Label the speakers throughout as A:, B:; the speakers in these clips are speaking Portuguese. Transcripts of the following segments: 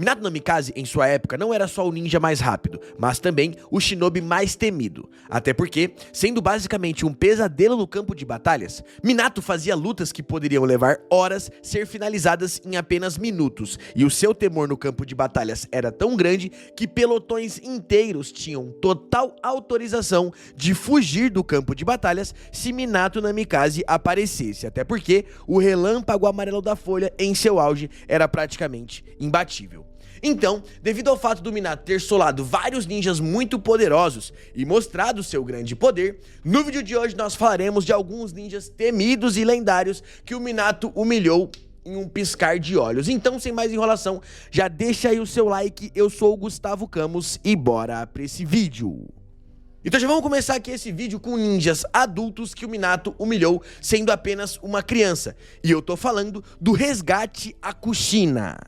A: Minato Namikaze, em sua época, não era só o ninja mais rápido, mas também o shinobi mais temido. Até porque, sendo basicamente um pesadelo no campo de batalhas, Minato fazia lutas que poderiam levar horas ser finalizadas em apenas minutos, e o seu temor no campo de batalhas era tão grande que pelotões inteiros tinham total autorização de fugir do campo de batalhas se Minato Namikaze aparecesse, até porque o relâmpago amarelo da folha em seu auge era praticamente imbatível. Então, devido ao fato do Minato ter solado vários ninjas muito poderosos e mostrado seu grande poder, no vídeo de hoje nós falaremos de alguns ninjas temidos e lendários que o Minato humilhou em um piscar de olhos. Então, sem mais enrolação, já deixa aí o seu like, eu sou o Gustavo Camus e bora pra esse vídeo. Então já vamos começar aqui esse vídeo com ninjas adultos que o Minato humilhou sendo apenas uma criança. E eu tô falando do resgate a Kushina.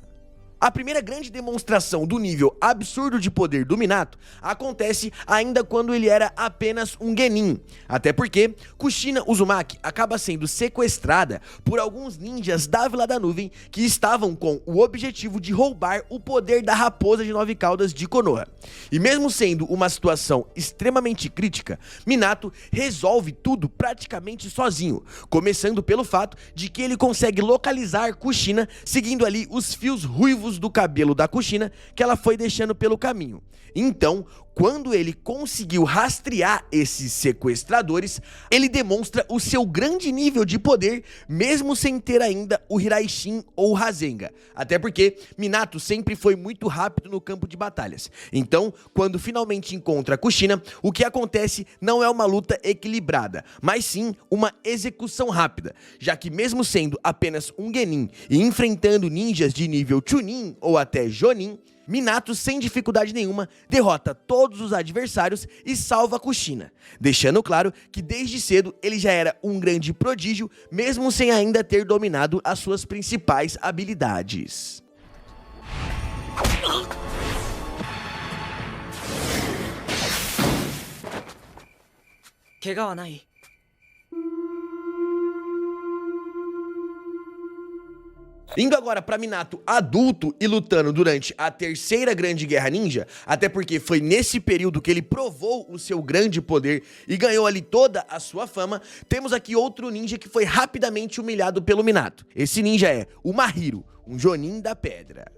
A: A primeira grande demonstração do nível absurdo de poder do Minato acontece ainda quando ele era apenas um genin, até porque Kushina Uzumaki acaba sendo sequestrada por alguns ninjas da Vila da Nuvem que estavam com o objetivo de roubar o poder da raposa de 9 caudas de Konoha. E mesmo sendo uma situação extremamente crítica, Minato resolve tudo praticamente sozinho, começando pelo fato de que ele consegue localizar Kushina seguindo ali os fios ruivos do cabelo da Kushina que ela foi deixando pelo caminho. Então, quando ele conseguiu rastrear esses sequestradores, ele demonstra o seu grande nível de poder, mesmo sem ter ainda o Hiraishin ou o Rasengan. Até porque Minato sempre foi muito rápido no campo de batalhas. Então, quando finalmente encontra a Kushina, o que acontece não é uma luta equilibrada, mas sim uma execução rápida, já que mesmo sendo apenas um genin e enfrentando ninjas de nível Chunin ou até Jonin, Minato, sem dificuldade nenhuma, derrota todos os adversários e salva Kushina, deixando claro que desde cedo ele já era um grande prodígio, mesmo sem ainda ter dominado as suas principais habilidades. Indo agora pra Minato adulto e lutando durante a terceira grande guerra ninja, até porque foi nesse período que ele provou o seu grande poder e ganhou ali toda a sua fama, temos aqui outro ninja que foi rapidamente humilhado pelo Minato. Esse ninja é o Mahiro, um Jonin da Pedra.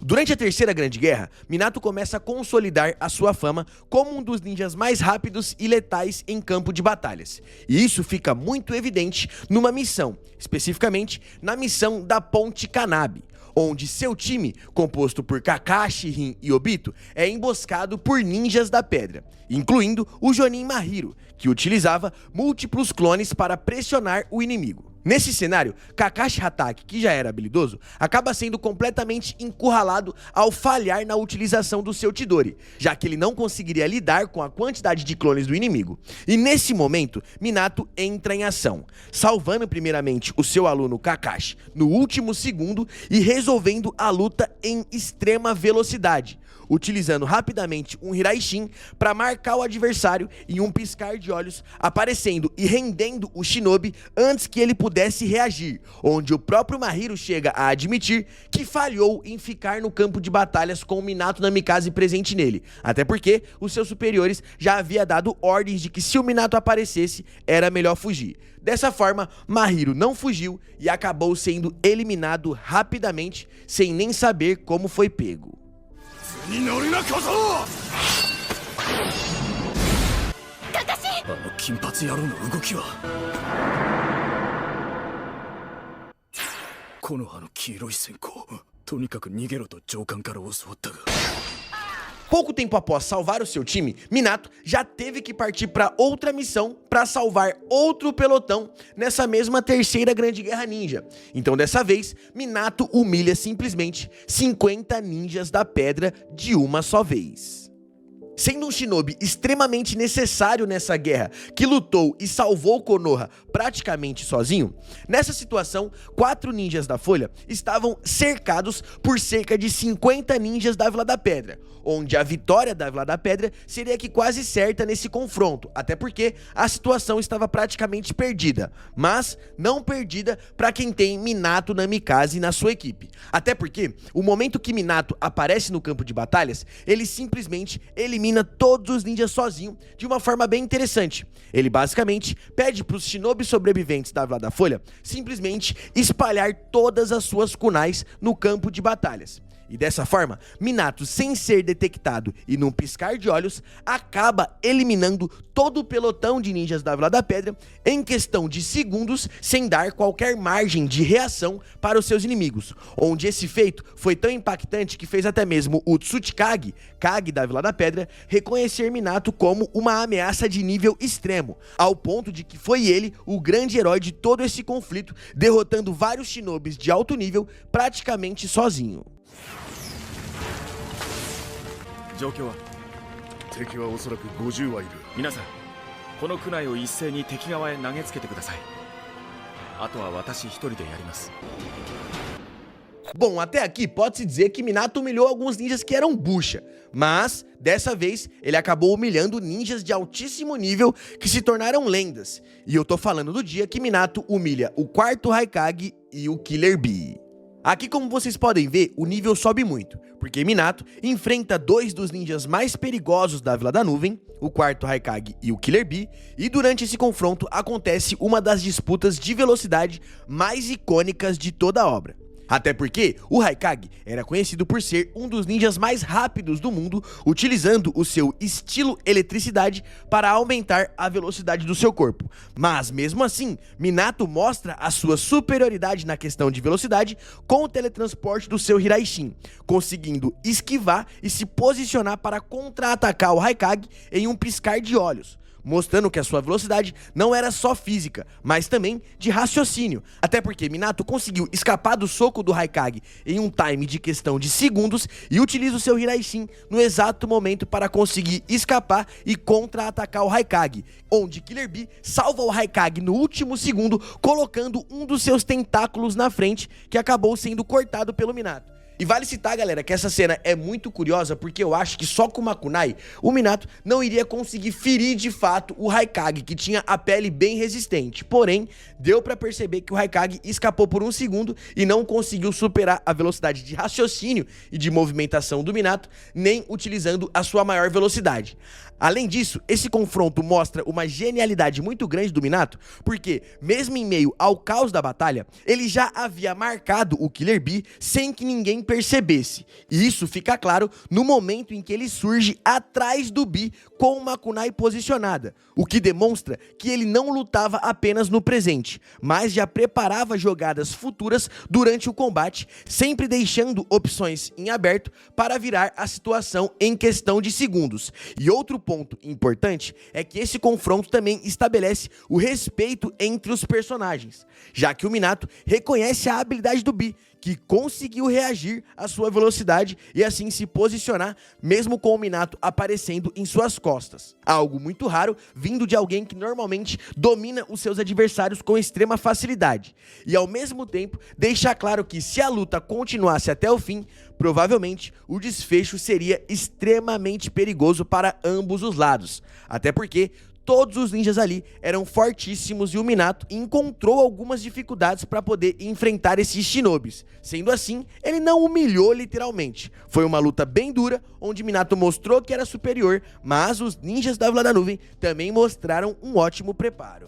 A: Durante a terceira grande guerra, Minato começa a consolidar a sua fama como um dos ninjas mais rápidos e letais em campo de batalhas. E isso fica muito evidente numa missão, especificamente na missão da Ponte Kanabi, onde seu time, composto por Kakashi, Rin e Obito, é emboscado por ninjas da pedra, incluindo o Jonin Mahiro, que utilizava múltiplos clones para pressionar o inimigo. Nesse cenário, Kakashi Hatake, que já era habilidoso, acaba sendo completamente encurralado ao falhar na utilização do seu Chidori, já que ele não conseguiria lidar com a quantidade de clones do inimigo. E nesse momento, Minato entra em ação, salvando primeiramente o seu aluno Kakashi no último segundo e resolvendo a luta em extrema velocidade, utilizando rapidamente um Hiraishin para marcar o adversário em um piscar de olhos, aparecendo e rendendo o Shinobi antes que ele pudesse reagir, onde o próprio Mahiro chega a admitir que falhou em ficar no campo de batalhas com o Minato Namikaze presente nele, até porque os seus superiores já haviam dado ordens de que se o Minato aparecesse, era melhor fugir. Dessa forma, Mahiro não fugiu e acabou sendo eliminado rapidamente, sem nem saber como foi pego. Pouco tempo após salvar o seu time, Minato já teve que partir para outra missão para salvar outro pelotão nessa mesma terceira grande guerra ninja. Então dessa vez, Minato humilha simplesmente 50 ninjas da pedra de uma só vez. Sendo um shinobi extremamente necessário nessa guerra, que lutou e salvou Konoha praticamente sozinho, nessa situação, 4 ninjas da Folha estavam cercados por cerca de 50 ninjas da Vila da Pedra, onde a vitória da Vila da Pedra seria que quase certa nesse confronto, até porque a situação estava praticamente perdida, mas não perdida para quem tem Minato Namikaze na sua equipe. Até porque, o momento que Minato aparece no campo de batalhas, ele simplesmente elimina todos os ninjas sozinho de uma forma bem interessante. Ele basicamente pede para os shinobi sobreviventes da Vila da Folha simplesmente espalhar todas as suas kunais no campo de batalhas. E dessa forma, Minato, sem ser detectado e num piscar de olhos, acaba eliminando todo o pelotão de ninjas da Vila da Pedra em questão de segundos, sem dar qualquer margem de reação para os seus inimigos, onde esse feito foi tão impactante que fez até mesmo o Tsuchikage, Kage da Vila da Pedra, reconhecer Minato como uma ameaça de nível extremo, ao ponto de que foi ele o grande herói de todo esse conflito, derrotando vários shinobis de alto nível praticamente sozinho.
B: 状況は敵はおそらく50はいる皆さんこの区内を一斉に敵側へ投げつけてくださいあとは私一人でやります
A: Bom, até aqui pode-se dizer que Minato humilhou alguns ninjas que eram bucha, mas dessa vez ele acabou humilhando ninjas de altíssimo nível que se tornaram lendas. E eu tô falando do dia que Minato humilha o 4º Raikage e o Killer Bee. Aqui, como vocês podem ver, o nível sobe muito, porque Minato enfrenta 2 dos ninjas mais perigosos da Vila da Nuvem, o 4º Raikage e o Killer Bee, e durante esse confronto acontece uma das disputas de velocidade mais icônicas de toda a obra. Até porque o Raikage era conhecido por ser um dos ninjas mais rápidos do mundo, utilizando o seu estilo eletricidade para aumentar a velocidade do seu corpo. Mas mesmo assim, Minato mostra a sua superioridade na questão de velocidade com o teletransporte do seu Hiraishin, conseguindo esquivar e se posicionar para contra-atacar o Raikage em um piscar de olhos, mostrando que a sua velocidade não era só física, mas também de raciocínio. Até porque Minato conseguiu escapar do soco do Raikage em um time de questão de segundos e utiliza o seu Hiraishin no exato momento para conseguir escapar e contra-atacar o Raikage, onde Killer Bee salva o Raikage no último segundo, colocando um dos seus tentáculos na frente, que acabou sendo cortado pelo Minato. E vale citar, galera, que essa cena é muito curiosa, porque eu acho que só com uma kunai, o Minato não iria conseguir ferir de fato o Raikage, que tinha a pele bem resistente. Porém, deu pra perceber que o Raikage escapou por um segundo e não conseguiu superar a velocidade de raciocínio e de movimentação do Minato, nem utilizando a sua maior velocidade. Além disso, esse confronto mostra uma genialidade muito grande do Minato, porque, mesmo em meio ao caos da batalha, ele já havia marcado o Killer Bee sem que ninguém percebesse. E isso fica claro no momento em que ele surge atrás do Bee com uma kunai posicionada, o que demonstra que ele não lutava apenas no presente, mas já preparava jogadas futuras durante o combate, sempre deixando opções em aberto para virar a situação em questão de segundos. E outro ponto importante é que esse confronto também estabelece o respeito entre os personagens, já que o Minato reconhece a habilidade do Bee, que conseguiu reagir à sua velocidade e assim se posicionar, mesmo com o Minato aparecendo em suas costas. Algo muito raro, vindo de alguém que normalmente domina os seus adversários com extrema facilidade. E ao mesmo tempo, deixa claro que se a luta continuasse até o fim, provavelmente o desfecho seria extremamente perigoso para ambos os lados. Até porque todos os ninjas ali eram fortíssimos e o Minato encontrou algumas dificuldades para poder enfrentar esses shinobis. Sendo assim, ele não humilhou literalmente. Foi uma luta bem dura, onde Minato mostrou que era superior, mas os ninjas da Vila da Nuvem também mostraram um ótimo preparo.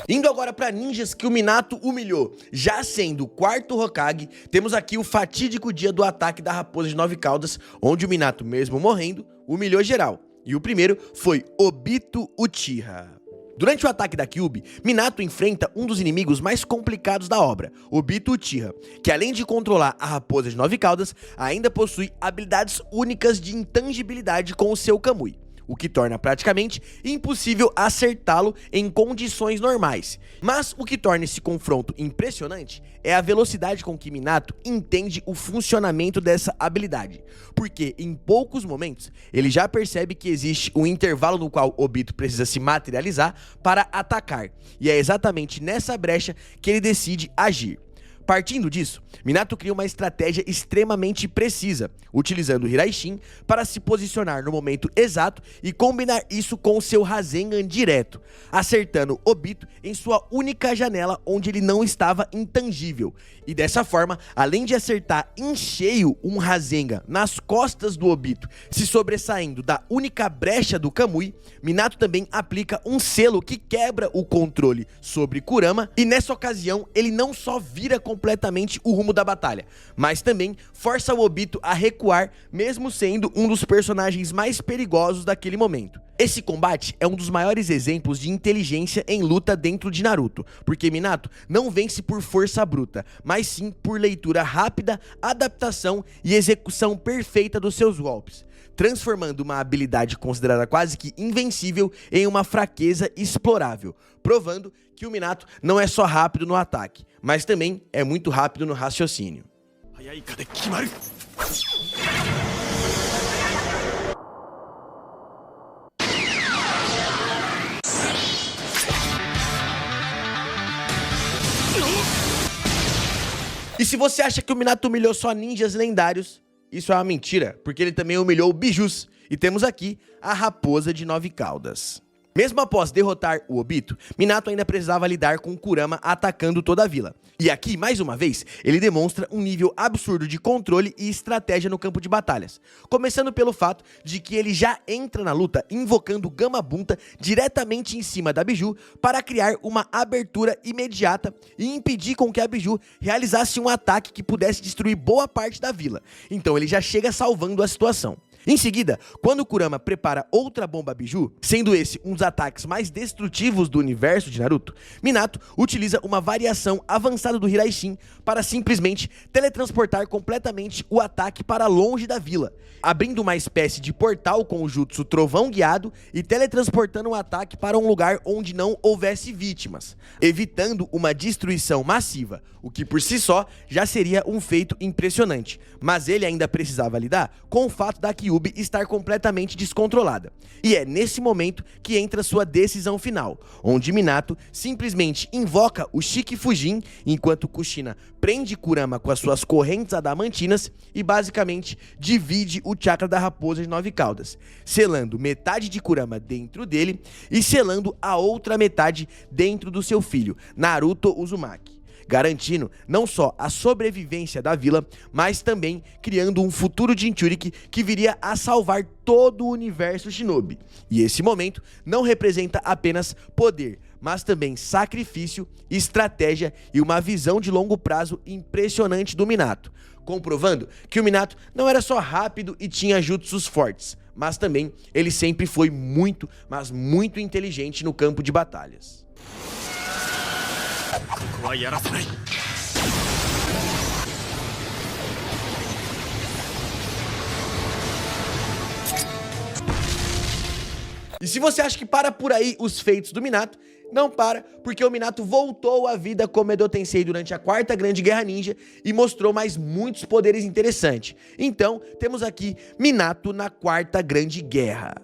A: Indo agora para ninjas que o Minato humilhou, já sendo o 4º Hokage, temos aqui o fatídico dia do ataque da Raposa de 9 Caudas, onde o Minato, mesmo morrendo, humilhou geral. E o primeiro foi Obito Uchiha. Durante o ataque da Kyuubi, Minato enfrenta um dos inimigos mais complicados da obra, Obito Uchiha, que além de controlar a Raposa de 9 Caudas, ainda possui habilidades únicas de intangibilidade com o seu Kamui. o que torna praticamente impossível acertá-lo em condições normais. Mas o que torna esse confronto impressionante é a velocidade com que Minato entende o funcionamento dessa habilidade, porque em poucos momentos ele já percebe que existe um intervalo no qual Obito precisa se materializar para atacar, e é exatamente nessa brecha que ele decide agir. Partindo disso, Minato cria uma estratégia extremamente precisa, utilizando o Hiraishin para se posicionar no momento exato e combinar isso com seu Rasengan direto, acertando Obito em sua única janela onde ele não estava intangível. E dessa forma, além de acertar em cheio um Rasengan nas costas do Obito, se sobressaindo da única brecha do Kamui, Minato também aplica um selo que quebra o controle sobre Kurama, e nessa ocasião ele não só vira completamente o rumo da batalha, mas também força o Obito a recuar, mesmo sendo um dos personagens mais perigosos daquele momento. Esse combate é um dos maiores exemplos de inteligência em luta dentro de Naruto, porque Minato não vence por força bruta, mas sim por leitura rápida, adaptação e execução perfeita dos seus golpes, transformando uma habilidade considerada quase que invencível em uma fraqueza explorável, provando que o Minato não é só rápido no ataque, mas também é muito rápido no raciocínio. E se você acha que o Minato humilhou só ninjas lendários, isso é uma mentira, porque ele também humilhou o Bijus. E temos aqui a Raposa de 9 Caudas. Mesmo após derrotar o Obito, Minato ainda precisava lidar com Kurama atacando toda a vila. E aqui, mais uma vez, ele demonstra um nível absurdo de controle e estratégia no campo de batalhas. Começando pelo fato de que ele já entra na luta invocando Gamabunta diretamente em cima da Biju para criar uma abertura imediata e impedir com que a Biju realizasse um ataque que pudesse destruir boa parte da vila. Então ele já chega salvando a situação. Em seguida, quando Kurama prepara outra bomba Biju, sendo esse um dos ataques mais destrutivos do universo de Naruto, Minato utiliza uma variação avançada do Hiraishin para simplesmente teletransportar completamente o ataque para longe da vila, abrindo uma espécie de portal com o jutsu Trovão Guiado e teletransportando o ataque para um lugar onde não houvesse vítimas, evitando uma destruição massiva, o que por si só já seria um feito impressionante, mas ele ainda precisava lidar com o fato da Kyuubi estar completamente descontrolada. E é nesse momento que entra sua decisão final, onde Minato simplesmente invoca o Shiki Fujin, enquanto Kushina prende Kurama com as suas correntes adamantinas e basicamente divide o chakra da Raposa de 9 Caudas, selando metade de Kurama dentro dele e selando a outra metade dentro do seu filho, Naruto Uzumaki, garantindo não só a sobrevivência da vila, mas também criando um futuro Jinchuriki que viria a salvar todo o universo Shinobi. E esse momento não representa apenas poder, mas também sacrifício, estratégia e uma visão de longo prazo impressionante do Minato, comprovando que o Minato não era só rápido e tinha jutsus fortes, mas também ele sempre foi muito, mas muito inteligente no campo de batalhas. E se você acha que para por aí os feitos do Minato, não para, porque o Minato voltou à vida como Edo Tensei durante a Quarta Grande Guerra Ninja e mostrou mais muitos poderes interessantes. Então, temos aqui Minato na Quarta Grande Guerra.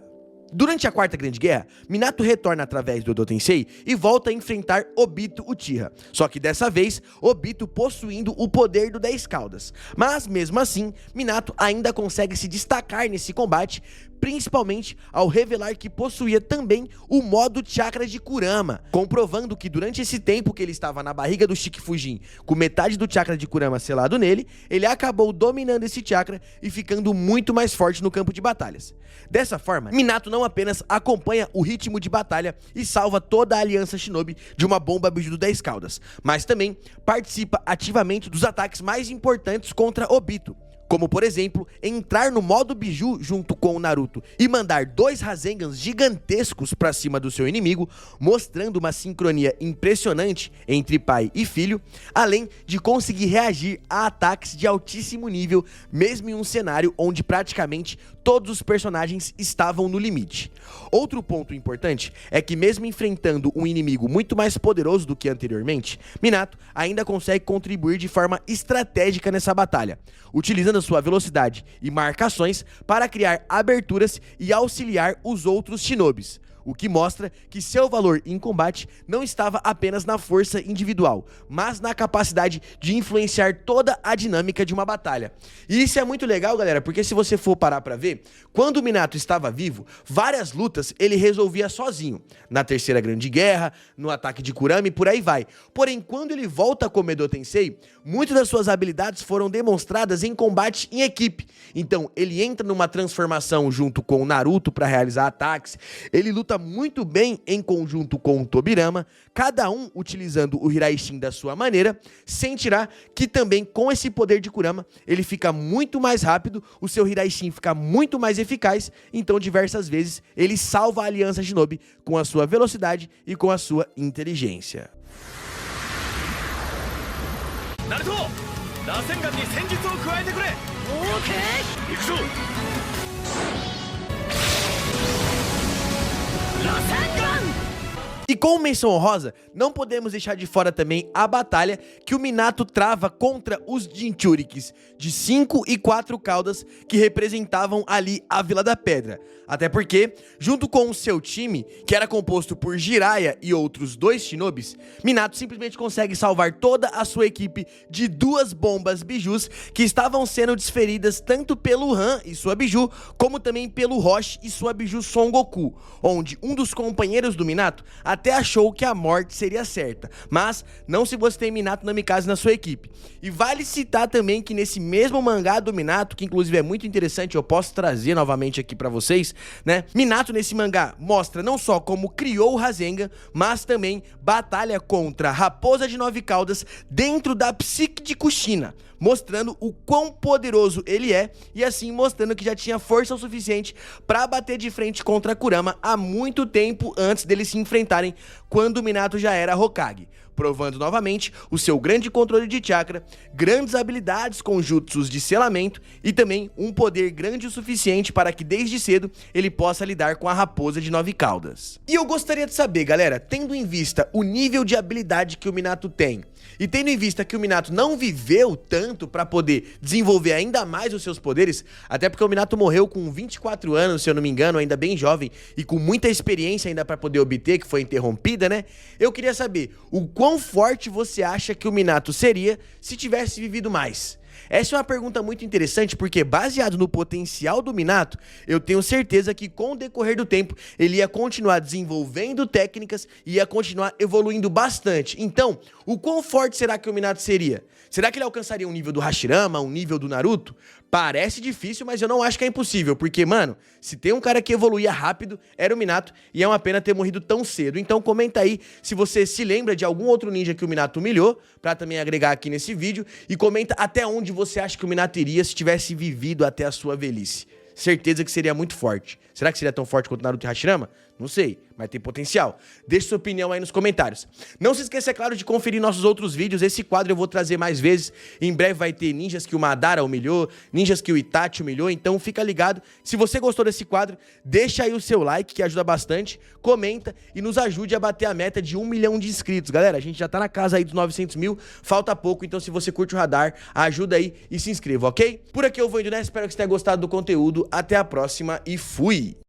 A: Durante a Quarta Grande Guerra, Minato retorna através do Edo Tensei e volta a enfrentar Obito Uchiha. Só que dessa vez, Obito possuindo o poder do 10 Caudas. Mas mesmo assim, Minato ainda consegue se destacar nesse combate, principalmente ao revelar que possuía também o modo chakra de Kurama, comprovando que durante esse tempo que ele estava na barriga do Shiki Fujin, com metade do chakra de Kurama selado nele, ele acabou dominando esse chakra e ficando muito mais forte no campo de batalhas. Dessa forma, Minato não apenas acompanha o ritmo de batalha e salva toda a aliança Shinobi de uma bomba Biju do 10 Caudas, mas também participa ativamente dos ataques mais importantes contra Obito, como por exemplo, entrar no modo Biju junto com o Naruto e mandar 2 Rasengans gigantescos pra cima do seu inimigo, mostrando uma sincronia impressionante entre pai e filho, além de conseguir reagir a ataques de altíssimo nível, mesmo em um cenário onde praticamente todos os personagens estavam no limite. Outro ponto importante é que mesmo enfrentando um inimigo muito mais poderoso do que anteriormente, Minato ainda consegue contribuir de forma estratégica nessa batalha, utilizando sua velocidade e marcações para criar aberturas e auxiliar os outros shinobis. O que mostra que seu valor em combate não estava apenas na força individual, mas na capacidade de influenciar toda a dinâmica de uma batalha. E isso é muito legal, galera, porque se você for parar pra ver, quando o Minato estava vivo, várias lutas ele resolvia sozinho. Na Terceira Grande Guerra, no ataque de Kurama e por aí vai. Porém, quando ele volta a Komedo Tensei, muitas das suas habilidades foram demonstradas em combate em equipe. Então, ele entra numa transformação junto com o Naruto para realizar ataques, ele luta muito bem em conjunto com o Tobirama, cada um utilizando o Hiraishin da sua maneira, sem tirar que também com esse poder de Kurama, ele fica muito mais rápido, o seu Hiraishin fica muito mais eficaz, então diversas vezes ele salva a Aliança Shinobi com a sua velocidade e com a sua inteligência.
B: Naruto! Rasengan ni senjutsu o kuaete kure! OK! Ikuzo!
A: E com menção honrosa, não podemos deixar de fora também a batalha que o Minato trava contra os Jinchurikis, de 5 e 4 caudas que representavam ali a Vila da Pedra. Até porque, junto com o seu time, que era composto por Jiraiya e outros 2 shinobis, Minato simplesmente consegue salvar toda a sua equipe de 2 bombas bijus que estavam sendo desferidas tanto pelo Han e sua biju, como também pelo Roshi e sua biju Son Goku, onde um dos companheiros do Minato até achou que a morte seria certa, mas não se você tem Minato Namikaze na sua equipe. E vale citar também que nesse mesmo mangá do Minato, que inclusive é muito interessante, eu posso trazer novamente aqui pra vocês, né? Minato nesse mangá mostra não só como criou o Rasengan, mas também batalha contra a Raposa de 9 Caudas dentro da psique de Kushina, mostrando o quão poderoso ele é e assim mostrando que já tinha força o suficiente para bater de frente contra Kurama há muito tempo antes deles se enfrentarem, quando o Minato já era Hokage, provando novamente o seu grande controle de chakra, grandes habilidades com jutsus de selamento e também um poder grande o suficiente para que desde cedo ele possa lidar com a Raposa de 9 Caudas. E eu gostaria de saber, galera, tendo em vista o nível de habilidade que o Minato tem, e tendo em vista que o Minato não viveu tanto para poder desenvolver ainda mais os seus poderes, até porque o Minato morreu com 24 anos, se eu não me engano, ainda bem jovem, e com muita experiência ainda para poder obter, que foi interrompida, né? Eu queria saber o quão forte você acha que o Minato seria se tivesse vivido mais? Essa é uma pergunta muito interessante porque, baseado no potencial do Minato, eu tenho certeza que com o decorrer do tempo ele ia continuar desenvolvendo técnicas e ia continuar evoluindo bastante. Então, o quão forte será que o Minato seria? Será que ele alcançaria um nível do Hashirama, um nível do Naruto? Parece difícil, mas eu não acho que é impossível, porque, mano, se tem um cara que evoluía rápido, era o Minato, e é uma pena ter morrido tão cedo. Então comenta aí se você se lembra de algum outro ninja que o Minato humilhou, pra também agregar aqui nesse vídeo, e comenta até onde você acha que o Minato iria se tivesse vivido até a sua velhice. Certeza que seria muito forte. Será que seria tão forte quanto Naruto e Hashirama? Não sei, mas tem potencial. Deixe sua opinião aí nos comentários. Não se esqueça, é claro, de conferir nossos outros vídeos. Esse quadro eu vou trazer mais vezes. Em breve vai ter ninjas que o Madara humilhou, ninjas que o Itachi humilhou, então fica ligado. Se você gostou desse quadro, deixa aí o seu like, que ajuda bastante. Comenta e nos ajude a bater a meta de 1 milhão de inscritos. Galera, a gente já tá na casa aí dos 900 mil, falta pouco, então se você curte o radar, ajuda aí e se inscreva, ok? Por aqui eu vou indo, né? Espero que você tenha gostado do conteúdo. Até a próxima e fui!